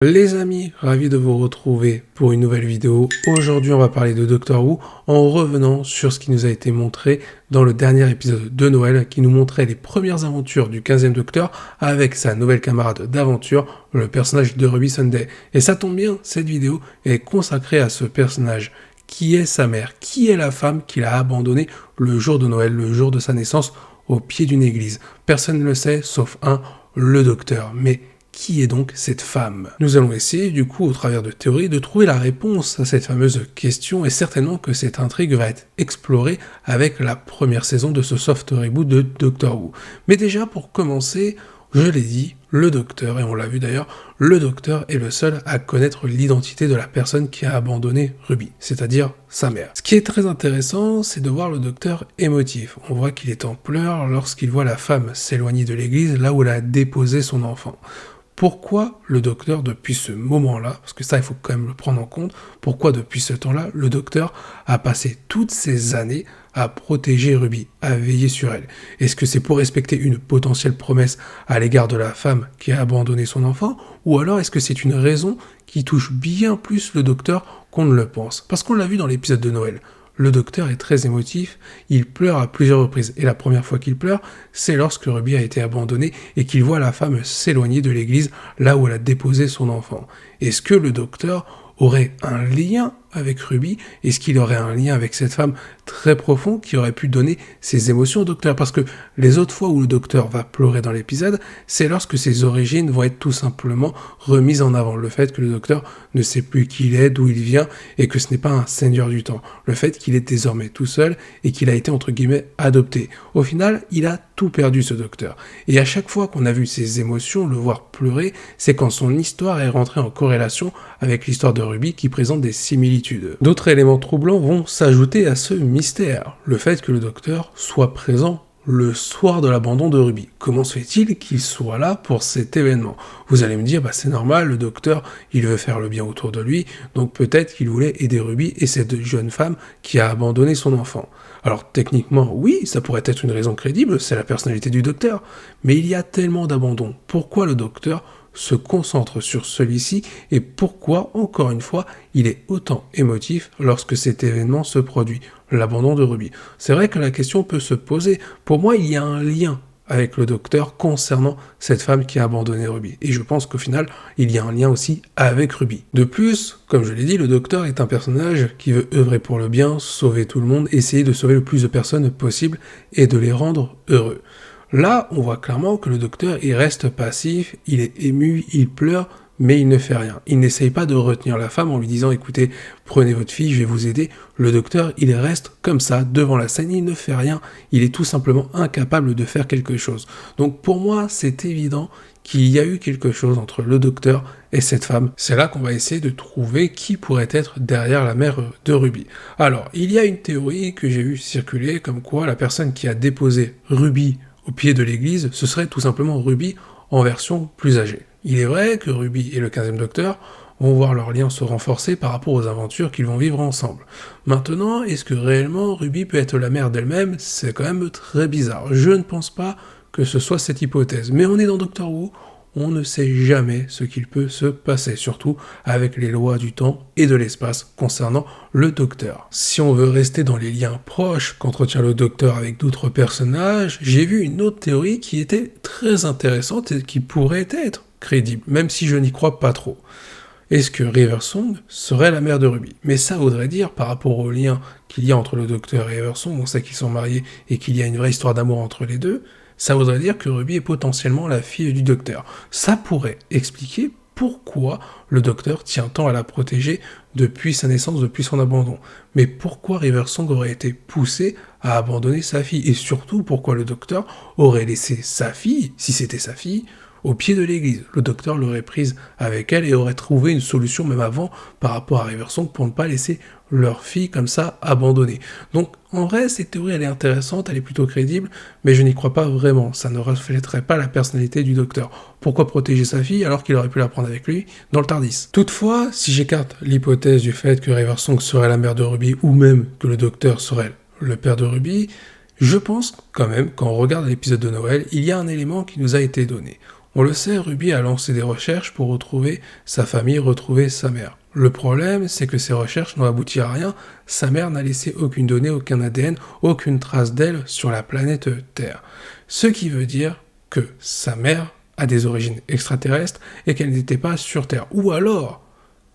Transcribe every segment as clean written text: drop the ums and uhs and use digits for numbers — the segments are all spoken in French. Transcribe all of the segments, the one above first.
Les amis, ravi de vous retrouver pour une nouvelle vidéo. Aujourd'hui, on va parler de Doctor Who en revenant sur ce qui nous a été montré dans le dernier épisode de Noël qui nous montrait les premières aventures du 15e Docteur avec sa nouvelle camarade d'aventure, le personnage de Ruby Sunday. Et ça tombe bien, cette vidéo est consacrée à ce personnage. Qui est sa mère? Qui est la femme qu'il a abandonnée le jour de Noël, le jour de sa naissance, au pied d'une église? Personne ne le sait, sauf le Docteur. Mais qui est donc cette femme? Nous allons essayer, du coup, au travers de théories, de trouver la réponse à cette fameuse question, et certainement que cette intrigue va être explorée avec la première saison de ce soft reboot de Doctor Who. Mais déjà, pour commencer, je l'ai dit, le Docteur, et on l'a vu d'ailleurs, le Docteur est le seul à connaître l'identité de la personne qui a abandonné Ruby, c'est-à-dire sa mère. Ce qui est très intéressant, c'est de voir le Docteur émotif. On voit qu'il est en pleurs lorsqu'il voit la femme s'éloigner de l'église, là où elle a déposé son enfant. Pourquoi le Docteur, depuis ce moment-là, parce que ça, il faut quand même le prendre en compte, pourquoi depuis ce temps-là, le Docteur a passé toutes ces années à protéger Ruby, à veiller sur elle? Est-ce que c'est pour respecter une potentielle promesse à l'égard de la femme qui a abandonné son enfant, ou alors est-ce que c'est une raison qui touche bien plus le Docteur qu'on ne le pense? Parce qu'on l'a vu dans l'épisode de Noël. Le Docteur est très émotif, il pleure à plusieurs reprises. Et la première fois qu'il pleure, c'est lorsque Ruby a été abandonnée et qu'il voit la femme s'éloigner de l'église, là où elle a déposé son enfant. Est-ce que le Docteur aurait un lien avec Ruby? Est-ce qu'il aurait un lien avec cette femme très profond qui aurait pu donner ses émotions au Docteur? Parce que les autres fois où le Docteur va pleurer dans l'épisode, c'est lorsque ses origines vont être tout simplement remises en avant. Le fait que le Docteur ne sait plus qui il est, d'où il vient, et que ce n'est pas un seigneur du temps. Le fait qu'il est désormais tout seul et qu'il a été entre guillemets adopté. Au final, il a tout perdu, ce Docteur. Et à chaque fois qu'on a vu ses émotions, le voir pleurer, c'est quand son histoire est rentrée en corrélation avec l'histoire de Ruby qui présente des similitudes. D'autres éléments troublants vont s'ajouter à ce mystère. Le fait que le Docteur soit présent le soir de l'abandon de Ruby. Comment se fait-il qu'il soit là pour cet événement? Vous allez me dire, c'est normal, le Docteur, il veut faire le bien autour de lui, donc peut-être qu'il voulait aider Ruby et cette jeune femme qui a abandonné son enfant. Alors techniquement, oui, ça pourrait être une raison crédible, c'est la personnalité du Docteur, mais il y a tellement d'abandon. Pourquoi le Docteur se concentre sur celui-ci et pourquoi, encore une fois, il est autant émotif lorsque cet événement se produit, l'abandon de Ruby? C'est vrai que la question peut se poser. Pour moi, il y a un lien avec le Docteur concernant cette femme qui a abandonné Ruby. Et je pense qu'au final, il y a un lien aussi avec Ruby. De plus, comme je l'ai dit, le Docteur est un personnage qui veut œuvrer pour le bien, sauver tout le monde, essayer de sauver le plus de personnes possible et de les rendre heureux. Là, on voit clairement que le Docteur, il reste passif, il est ému, il pleure, mais il ne fait rien. Il n'essaye pas de retenir la femme en lui disant « Écoutez, prenez votre fille, je vais vous aider ». Le Docteur, il reste comme ça, devant la scène, il ne fait rien. Il est tout simplement incapable de faire quelque chose. Donc pour moi, c'est évident qu'il y a eu quelque chose entre le Docteur et cette femme. C'est là qu'on va essayer de trouver qui pourrait être derrière la mère de Ruby. Alors, il y a une théorie que j'ai vue circuler, comme quoi la personne qui a déposé Ruby au pied de l'église, ce serait tout simplement Ruby en version plus âgée. Il est vrai que Ruby et le 15e Docteur vont voir leur lien se renforcer par rapport aux aventures qu'ils vont vivre ensemble. Maintenant, est-ce que réellement Ruby peut être la mère d'elle-même? C'est quand même très bizarre. Je ne pense pas que ce soit cette hypothèse. Mais on est dans Doctor Who, on ne sait jamais ce qu'il peut se passer, surtout avec les lois du temps et de l'espace concernant le Docteur. Si on veut rester dans les liens proches qu'entretient le Docteur avec d'autres personnages, j'ai vu une autre théorie qui était très intéressante et qui pourrait être crédible, même si je n'y crois pas trop. Est-ce que Riversong serait la mère de Ruby? Mais ça voudrait dire, par rapport au lien qu'il y a entre le Docteur et Riversong, on sait qu'ils sont mariés et qu'il y a une vraie histoire d'amour entre les deux, ça voudrait dire que Ruby est potentiellement la fille du Docteur. Ça pourrait expliquer pourquoi le Docteur tient tant à la protéger depuis sa naissance, depuis son abandon. Mais pourquoi Riversong aurait été poussé à abandonner sa fille? Et surtout, pourquoi le Docteur aurait laissé sa fille, si c'était sa fille, au pied de l'église? Le Docteur l'aurait prise avec elle et aurait trouvé une solution même avant par rapport à Riversong pour ne pas laisser leur fille comme ça abandonnée. Donc en vrai, cette théorie elle est intéressante, elle est plutôt crédible, mais je n'y crois pas vraiment, ça ne reflèterait pas la personnalité du Docteur. Pourquoi protéger sa fille alors qu'il aurait pu la prendre avec lui dans le TARDIS? Toutefois, si j'écarte l'hypothèse du fait que Riversong serait la mère de Ruby ou même que le Docteur serait le père de Ruby, je pense quand même, quand on regarde l'épisode de Noël, il y a un élément qui nous a été donné. On le sait, Ruby a lancé des recherches pour retrouver sa famille, retrouver sa mère. Le problème, c'est que ces recherches n'ont abouti à rien. Sa mère n'a laissé aucune donnée, aucun ADN, aucune trace d'elle sur la planète Terre. Ce qui veut dire que sa mère a des origines extraterrestres et qu'elle n'était pas sur Terre. Ou alors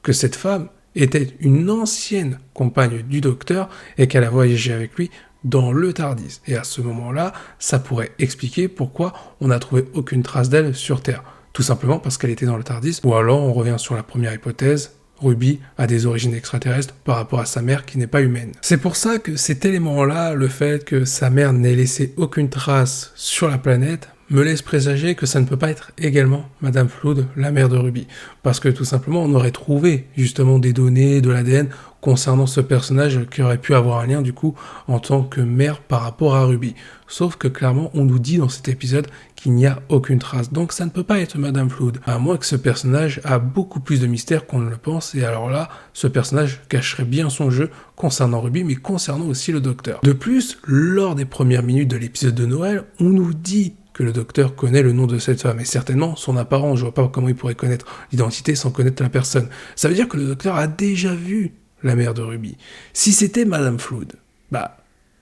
que cette femme était une ancienne compagne du docteur et qu'elle a voyagé avec lui dans le TARDIS. Et à ce moment-là, ça pourrait expliquer pourquoi on n'a trouvé aucune trace d'elle sur Terre. Tout simplement parce qu'elle était dans le TARDIS. Ou alors on revient sur la première hypothèse, Ruby a des origines extraterrestres par rapport à sa mère qui n'est pas humaine. C'est pour ça que cet élément-là, le fait que sa mère n'ait laissé aucune trace sur la planète, me laisse présager que ça ne peut pas être également Madame Flood, la mère de Ruby. Parce que tout simplement, on aurait trouvé justement des données, de l'ADN concernant ce personnage qui aurait pu avoir un lien du coup en tant que mère par rapport à Ruby. Sauf que clairement, on nous dit dans cet épisode qu'il n'y a aucune trace. Donc ça ne peut pas être Madame Flood. À moins que ce personnage a beaucoup plus de mystère qu'on ne le pense. Et alors là, ce personnage cacherait bien son jeu concernant Ruby, mais concernant aussi le docteur. De plus, lors des premières minutes de l'épisode de Noël, on nous dit que le docteur connaît le nom de cette femme, et certainement son apparence. Je vois pas comment il pourrait connaître l'identité sans connaître la personne. Ça veut dire que le docteur a déjà vu la mère de Ruby. Si c'était Madame Flood,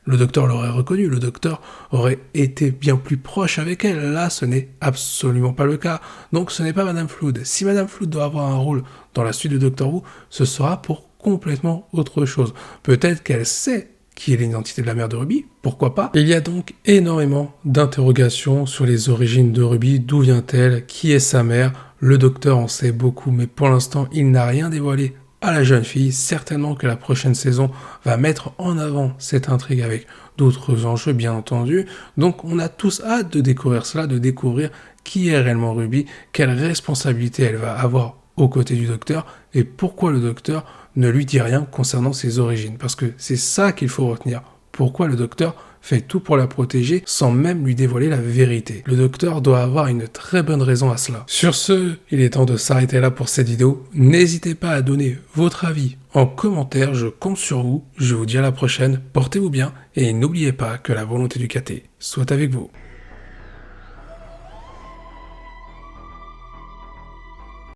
le docteur l'aurait reconnu, le docteur aurait été bien plus proche avec elle. Là, ce n'est absolument pas le cas. Donc ce n'est pas Madame Flood. Si Madame Flood doit avoir un rôle dans la suite de Doctor Who, ce sera pour complètement autre chose. Peut-être qu'elle sait qui est l'identité de la mère de Ruby, pourquoi pas. Il y a donc énormément d'interrogations sur les origines de Ruby, d'où vient-elle, qui est sa mère. Le docteur en sait beaucoup, mais pour l'instant, il n'a rien dévoilé à la jeune fille. Certainement que la prochaine saison va mettre en avant cette intrigue avec d'autres enjeux, bien entendu. Donc on a tous hâte de découvrir cela, de découvrir qui est réellement Ruby, quelle responsabilité elle va avoir aux côtés du docteur, et pourquoi le docteur ne lui dit rien concernant ses origines. Parce que c'est ça qu'il faut retenir. Pourquoi le docteur fait tout pour la protéger sans même lui dévoiler la vérité. Le docteur doit avoir une très bonne raison à cela. Sur ce, il est temps de s'arrêter là pour cette vidéo. N'hésitez pas à donner votre avis en commentaire, je compte sur vous. Je vous dis à la prochaine, portez-vous bien et n'oubliez pas que la volonté du KT soit avec vous.